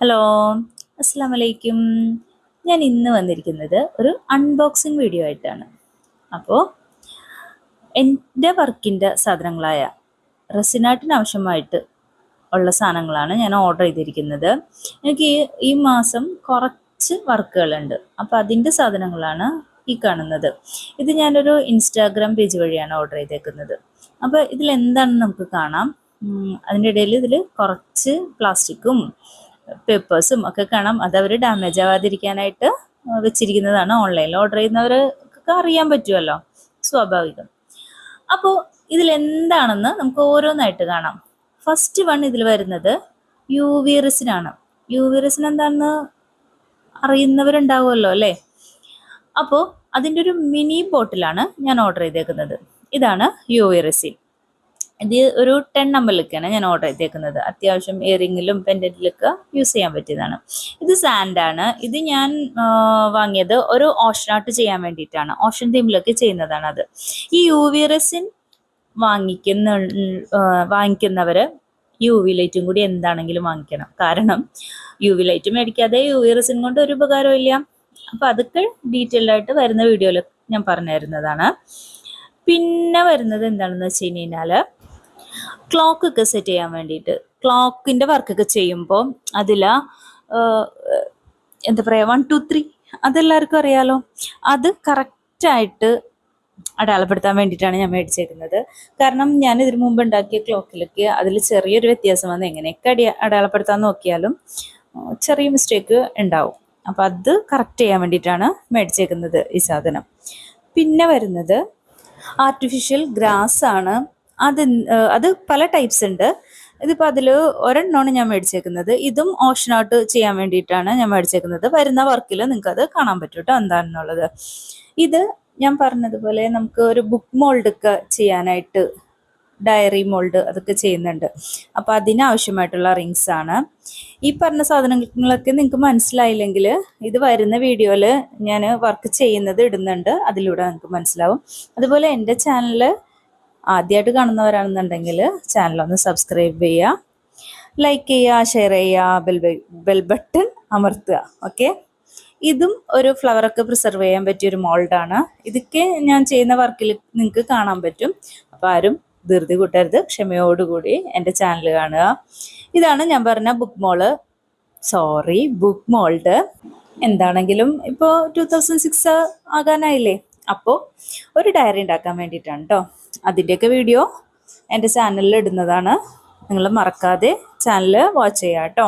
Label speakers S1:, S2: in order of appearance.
S1: Hello, അസ്സാം വലൈക്കും. ഞാൻ ഇന്ന് വന്നിരിക്കുന്നത് ഒരു അൺബോക്സിങ് വീഡിയോ ആയിട്ടാണ്. അപ്പോൾ എൻ്റെ വർക്കിൻ്റെ സാധനങ്ങളായ റെസിനാട്ടിന് ആവശ്യമായിട്ട് ഉള്ള സാധനങ്ങളാണ് ഞാൻ ഓർഡർ ചെയ്തിരിക്കുന്നത്. എനിക്ക് ഈ മാസം കുറച്ച് വർക്കുകളുണ്ട്. അപ്പോൾ അതിൻ്റെ സാധനങ്ങളാണ് ഈ കാണുന്നത്. ഇത് ഞാനൊരു ഇൻസ്റ്റാഗ്രാം പേജ് വഴിയാണ് ഓർഡർ ചെയ്തേക്കുന്നത്. അപ്പോൾ ഇതിലെന്താണെന്ന് നമുക്ക് കാണാം. അതിൻ്റെ ഇടയിൽ ഇതിൽ കുറച്ച് പ്ലാസ്റ്റിക്കും പേപ്പേഴ്സും ഒക്കെ കാണാം. അതവർ ഡാമേജ് ആവാതിരിക്കാനായിട്ട് വെച്ചിരിക്കുന്നതാണ്. ഓൺലൈനിൽ ഓർഡർ ചെയ്യുന്നവർക്ക് അറിയാൻ പറ്റുമല്ലോ, സ്വാഭാവികം. അപ്പോൾ ഇതിലെന്താണെന്ന് നമുക്ക് ഓരോന്നായിട്ട് കാണാം. ഫസ്റ്റ് വൺ ഇതിൽ വരുന്നത് UV റെസിനാണ്. UV റെസിൻ എന്താണെന്ന് അറിയുന്നവരുണ്ടാവുമല്ലോ അല്ലേ. അപ്പോൾ അതിൻ്റെ ഒരു മിനി ബോട്ടിലാണ് ഞാൻ ഓർഡർ ചെയ്തേക്കുന്നത്. ഇതാണ് UV റെസിൻ. ഇത് ഒരു 10 ml ഞാൻ ഓർഡർ ചെയ്തേക്കുന്നത്. അത്യാവശ്യം ഇയറിങ്ങിലും പെൻഡന്റിലൊക്കെ യൂസ് ചെയ്യാൻ പറ്റിയതാണ്. ഇത് സാൻഡാണ്. ഇത് ഞാൻ വാങ്ങിയത് ഒരു ഓഷൻ ആർട്ട് ചെയ്യാൻ വേണ്ടിയിട്ടാണ്. ഓഷൻ തീമിലൊക്കെ ചെയ്യുന്നതാണ് അത്. ഈ UV റെസിൻ വാങ്ങിക്കുന്നവർ UV ലൈറ്റും കൂടി എന്താണെങ്കിലും വാങ്ങിക്കണം. കാരണം UV ലൈറ്റ് മേടിക്കാതെ UV റെസിൻ കൊണ്ട് ഒരു ഉപകാരവും ഇല്ല. അപ്പം അതൊക്കെ ഡീറ്റെയിൽഡ് ആയിട്ട് വരുന്ന വീഡിയോയിൽ ഞാൻ പറഞ്ഞു തരുന്നതാണ്. പിന്നെ വരുന്നത് എന്താണെന്ന് വെച്ച് കഴിഞ്ഞാൽ ക്ലോക്കൊക്കെ സെറ്റ് ചെയ്യാൻ വേണ്ടിയിട്ട്, ക്ലോക്കിൻ്റെ വർക്കൊക്കെ ചെയ്യുമ്പോൾ അതിൽ എന്താ പറയുക 1 2 3 അതെല്ലാവർക്കും അറിയാലോ. അത് കറക്റ്റായിട്ട് അടയാളപ്പെടുത്താൻ വേണ്ടിയിട്ടാണ് ഞാൻ മേടിച്ചേക്കുന്നത്. കാരണം ഞാൻ ഇതിനു മുമ്പ് ഉണ്ടാക്കിയ ക്ലോക്കിലൊക്കെ അതിൽ ചെറിയൊരു വ്യത്യാസം വന്ന് എങ്ങനെയൊക്കെ അടയാളപ്പെടുത്താൻ നോക്കിയാലും ചെറിയ മിസ്റ്റേക്ക് ഉണ്ടാവും. അപ്പം അത് കറക്റ്റ് ചെയ്യാൻ വേണ്ടിയിട്ടാണ് മേടിച്ചേക്കുന്നത് ഈ സാധനം. പിന്നെ വരുന്നത് ആർട്ടിഫിഷ്യൽ ഗ്രാസ് ആണ്. അത് പല ടൈപ്സ് ഉണ്ട്. ഇതിപ്പോൾ അതിൽ ഒരെണ്ണമാണ് ഞാൻ മേടിച്ചേക്കുന്നത്. ഇതും ഓഷൻ ആർട്ട് ചെയ്യാൻ വേണ്ടിയിട്ടാണ് ഞാൻ മേടിച്ചേക്കുന്നത്. വരുന്ന വർക്കിൽ നിങ്ങൾക്ക് അത് കാണാൻ പറ്റും കേട്ടോ എന്താണെന്നുള്ളത്. ഇത് ഞാൻ പറഞ്ഞതുപോലെ നമുക്ക് ഒരു ബുക്ക് മോൾഡൊക്കെ ചെയ്യാനായിട്ട്, ഡയറി മോൾഡ് അതൊക്കെ ചെയ്യുന്നുണ്ട്. അപ്പോൾ അതിനാവശ്യമായിട്ടുള്ള റിങ്സ് ആണ്. ഈ പറഞ്ഞ സാധനങ്ങളൊക്കെ നിങ്ങൾക്ക് മനസ്സിലായില്ലെങ്കിൽ ഇത് വരുന്ന വീഡിയോയിൽ ഞാൻ വർക്ക് ചെയ്യുന്നത് ഇടുന്നുണ്ട്, അതിലൂടെ നിങ്ങൾക്ക് മനസ്സിലാവും. അതുപോലെ എൻ്റെ ചാനൽ ആദ്യമായിട്ട് കാണുന്നവരാണെന്നുണ്ടെങ്കിൽ ചാനലൊന്ന് സബ്സ്ക്രൈബ് ചെയ്യുക, ലൈക്ക് ചെയ്യുക, ഷെയർ ചെയ്യുക, ബെൽ ബട്ടൺ അമർത്തുക. ഓക്കെ. ഇതും ഒരു ഫ്ലവറൊക്കെ പ്രിസർവ് ചെയ്യാൻ പറ്റിയൊരു മോൾഡാണ്. ഇതൊക്കെ ഞാൻ ചെയ്യുന്ന വർക്കിൽ നിങ്ങൾക്ക് കാണാൻ പറ്റും. അപ്പോൾ ആരും ധൃതി കൂട്ടരുത്, ക്ഷമയോടുകൂടി എൻ്റെ ചാനൽ കാണുക. ഇതാണ് ഞാൻ പറഞ്ഞ ബുക്ക് മോൾഡ്. എന്താണെങ്കിലും ഇപ്പോൾ 2006 ആകാനായില്ലേ. അപ്പോൾ ഒരു ഡയറി ഉണ്ടാക്കാൻ വേണ്ടിയിട്ടാണ് കേട്ടോ. അതിൻ്റെയൊക്കെ വീഡിയോ എൻ്റെ ചാനലിൽ ഇടുന്നതാണ്. നിങ്ങൾ മറക്കാതെ ചാനൽ വാച്ച് ചെയ്യുക കേട്ടോ.